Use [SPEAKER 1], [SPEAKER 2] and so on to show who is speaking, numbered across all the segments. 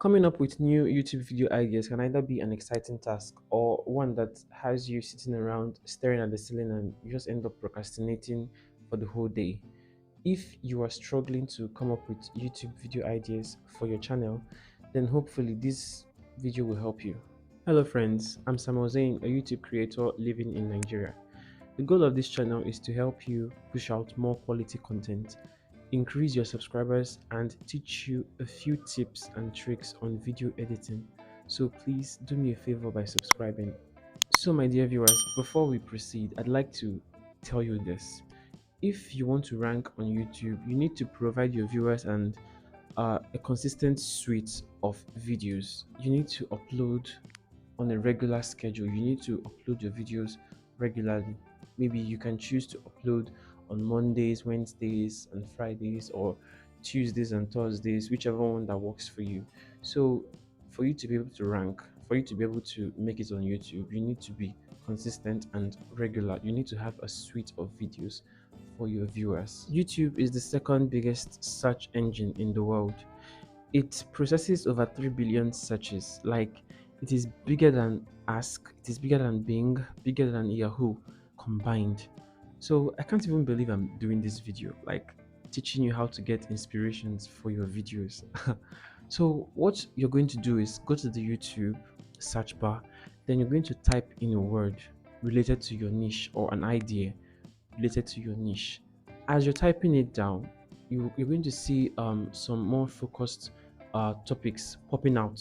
[SPEAKER 1] Coming up with new YouTube video ideas can either be an exciting task or one that has you sitting around staring at the ceiling and you just end up procrastinating for the whole day. If you are struggling to come up with YouTube video ideas for your channel, then hopefully this video will help you. Hello friends, I'm Samuel Zain, a YouTube creator living in Nigeria. The goal of this channel is to help you push out more quality content, increase your subscribers, and teach you a few tips and tricks on video editing. So please do me a favor by subscribing. So my dear viewers, before we proceed, I'd like to tell you this. If you want to rank on YouTube, you need to provide your viewers and a consistent suite of videos. You need to upload on a regular schedule. You need to upload your videos regularly. Maybe you can choose to upload on Mondays, Wednesdays, and Fridays, or Tuesdays and Thursdays, whichever one that works for you. So, for you to be able to rank, for you to be able to make it on YouTube, you need to be consistent and regular. You need to have a suite of videos for your viewers. YouTube is the second biggest search engine in the world. It processes over 3 billion searches. Like, it is bigger than Ask, it is bigger than Bing, bigger than Yahoo combined. So I can't even believe I'm doing this video, like teaching you how to get inspirations for your videos. So what you're going to do is go to the YouTube search bar, then you're going to type in a word related to your niche or an idea related to your niche. As you're typing it down, you're going to see some more focused topics popping out.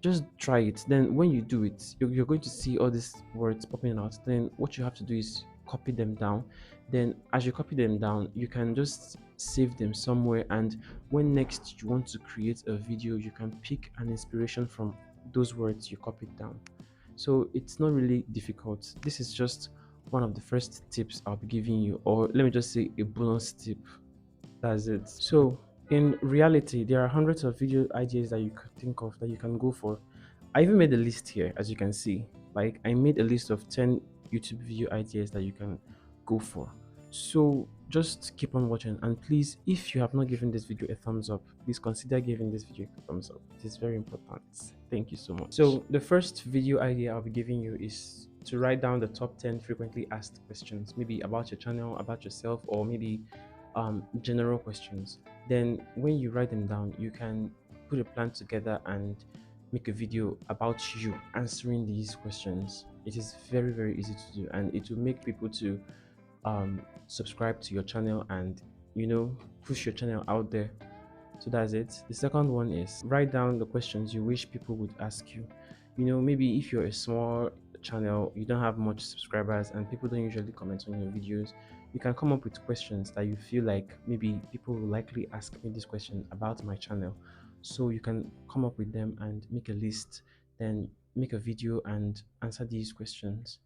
[SPEAKER 1] Just try it. Then when you do it, you're going to see all these words popping out. Then what you have to do is copy them down. Then as you copy them down, you can just save them somewhere, and when next you want to create a video, you can pick an inspiration from those words you copied down. So it's not really difficult. This is just one of the first tips I'll be giving you, or let me just say a bonus tip. That's it. So in reality, there are hundreds of video ideas that you could think of that you can go for. I even made a list here, as you can see. Like, I made a list of 10 YouTube video ideas that you can go for. So just keep on watching, and please, if you have not given this video a thumbs up, please consider giving this video a thumbs up. It is very important. Thank you so much. So the first video idea I'll be giving you is to write down the top 10 frequently asked questions, maybe about your channel, about yourself, or maybe general questions. Then when you write them down, you can put a plan together and make a video about you answering these questions. It is very, very easy to do, and it will make people to subscribe to your channel and, push your channel out there. So that's it. The second one is write down the questions you wish people would ask you. Maybe if you're a small channel, you don't have much subscribers, and people don't usually comment on your videos, you can come up with questions that you feel like maybe people will likely ask me this question about my channel. So you can come up with them and make a list, then make a video and answer these questions.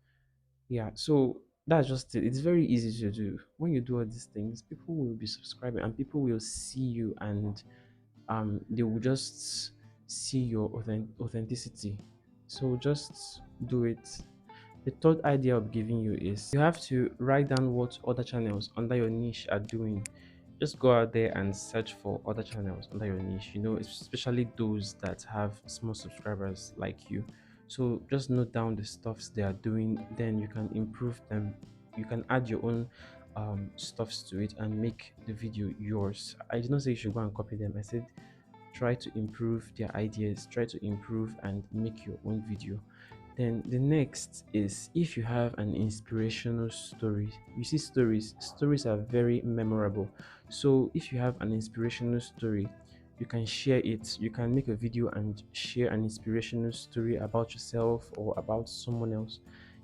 [SPEAKER 1] Yeah, so that's just it. It's very easy to do. When you do all these things, people will be subscribing and people will see you, and they will just see your authenticity. So just do it. The third idea I'm giving you is you have to write down what other channels under your niche are doing. Just go out there and search for other channels under your niche, especially those that have small subscribers like you. So just note down the stuffs they are doing, then you can improve them. You can add your own stuffs to it and make the video yours. I did not say you should go and copy them. I said try to improve their ideas, try to improve and make your own video. Then the next is if you have an inspirational story. You see, stories are very memorable. So if you have an inspirational story, you can share it. You can make a video and share an inspirational story about yourself or about someone else.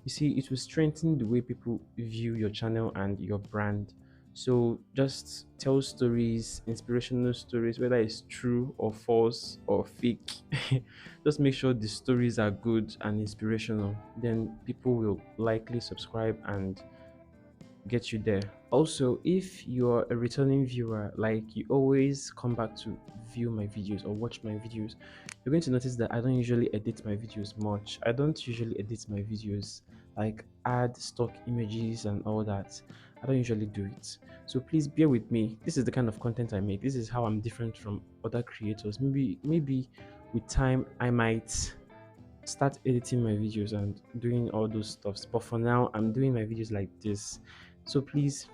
[SPEAKER 1] You see, it will strengthen the way people view your channel and your brand. So just tell stories, inspirational stories, whether it's true or false or fake. Just make sure the stories are good and inspirational. Then people will likely subscribe and get you there. Also, if you're a returning viewer, like you always come back to view my videos or watch my videos, you're going to notice that I don't usually edit my videos much. I don't usually edit my videos, like add stock images and all that. I don't usually do it. So please bear with me. This is the kind of content I make. This is how I'm different from other creators. Maybe with time I might start editing my videos and doing all those stuffs. But for now, I'm doing my videos like this. So please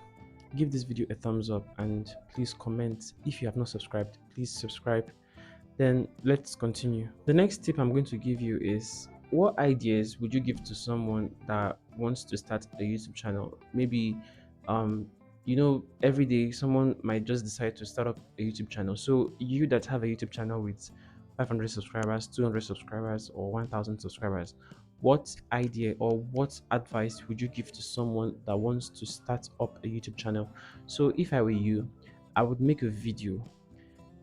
[SPEAKER 1] give this video a thumbs up and please comment. If you have not subscribed, please subscribe. Then let's continue. The next tip I'm going to give you is, what ideas would you give to someone that wants to start a YouTube channel? Maybe um every day someone might just decide to start up a YouTube channel. So you that have a YouTube channel with 500 subscribers, 200 subscribers, or 1000 subscribers, what idea or what advice would you give to someone that wants to start up a YouTube channel? So if I were you, I would make a video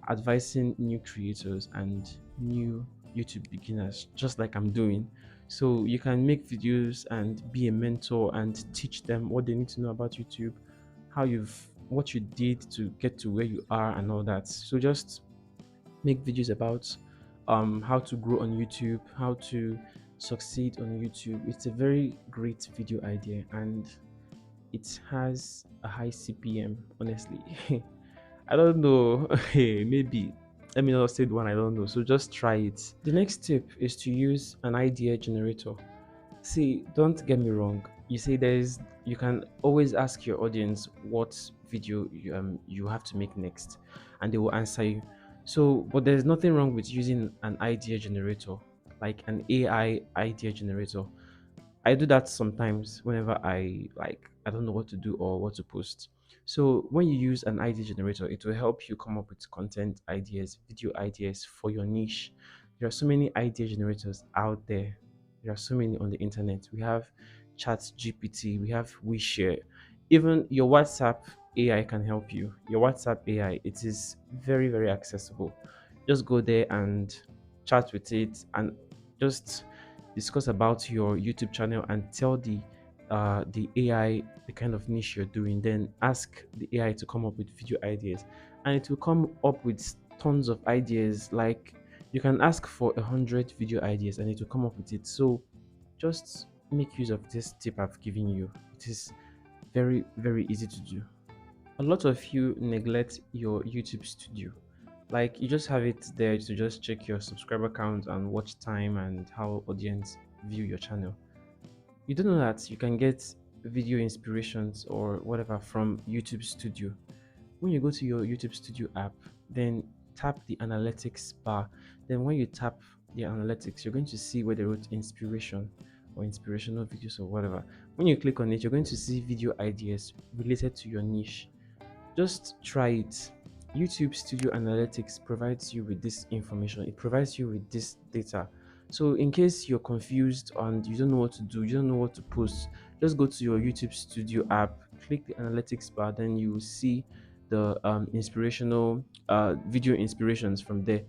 [SPEAKER 1] advising new creators and new YouTube beginners, just like I'm doing. So you can make videos and be a mentor and teach them what they need to know about YouTube, what you did to get to where you are and all that. So just make videos about how to grow on YouTube, how to succeed on YouTube. It's a very great video idea and it has a high CPM, honestly. I don't know. Hey, maybe. Let me not say the one I don't know. So just try it. The next tip is to use an idea generator. See, don't get me wrong. You can always ask your audience what video you have to make next, and they will answer you. So, but there's nothing wrong with using an idea generator, like an AI idea generator. I do that sometimes whenever I don't know what to do or what to post. So when you use an idea generator, it will help you come up with content ideas, video ideas for your niche. There are so many idea generators out there. There are so many on the internet. We have Chat GPT, we have WeShare. Even your WhatsApp AI can help you. Your WhatsApp AI, it is very, very accessible. Just go there and chat with it and just discuss about your YouTube channel and tell the AI the kind of niche you're doing. Then ask the AI to come up with video ideas, and it will come up with tons of ideas. Like you can ask for 100 video ideas, and it will come up with it. So just make use of this tip I've given you. It is very, very easy to do. A lot of you neglect your YouTube studio. Like you just have it there to just check your subscriber count and watch time and how audience view your channel. You don't know that you can get video inspirations or whatever from YouTube Studio. When you go to your YouTube Studio app, then tap the analytics bar. Then when you tap the analytics, you're going to see where they wrote inspiration or inspirational videos or whatever. When you click on it, you're going to see video ideas related to your niche. Just try it. YouTube Studio Analytics provides you with this information, it provides you with this data. So, in case you're confused and you don't know what to do, you don't know what to post, just go to your YouTube Studio app, click the analytics bar, then you will see the inspirational video inspirations from there.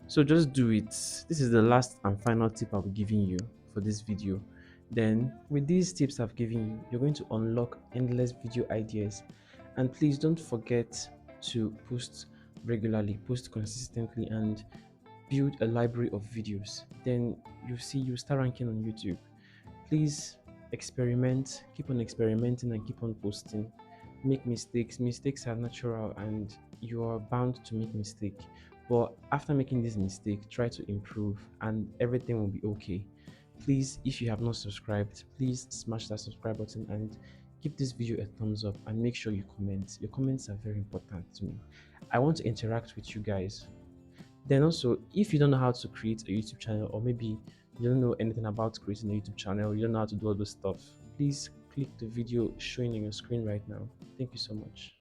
[SPEAKER 1] So, just do it. This is the last and final tip I'll be giving you for this video. Then, with these tips I've given you, you're going to unlock endless video ideas. And please don't forget to post regularly, post consistently, and build a library of videos. Then you start ranking on YouTube. Please experiment, keep on experimenting, and keep on posting. Make mistakes. Mistakes are natural, and you are bound to make mistake. But after making this mistake, try to improve, and everything will be okay. Please, if you have not subscribed, please smash that subscribe button and give this video a thumbs up and make sure you comment. Your comments are very important to me. I want to interact with you guys. Then also, if you don't know how to create a YouTube channel, or maybe you don't know anything about creating a YouTube channel, you don't know how to do all this stuff, please click the video showing on your screen right now. Thank you so much.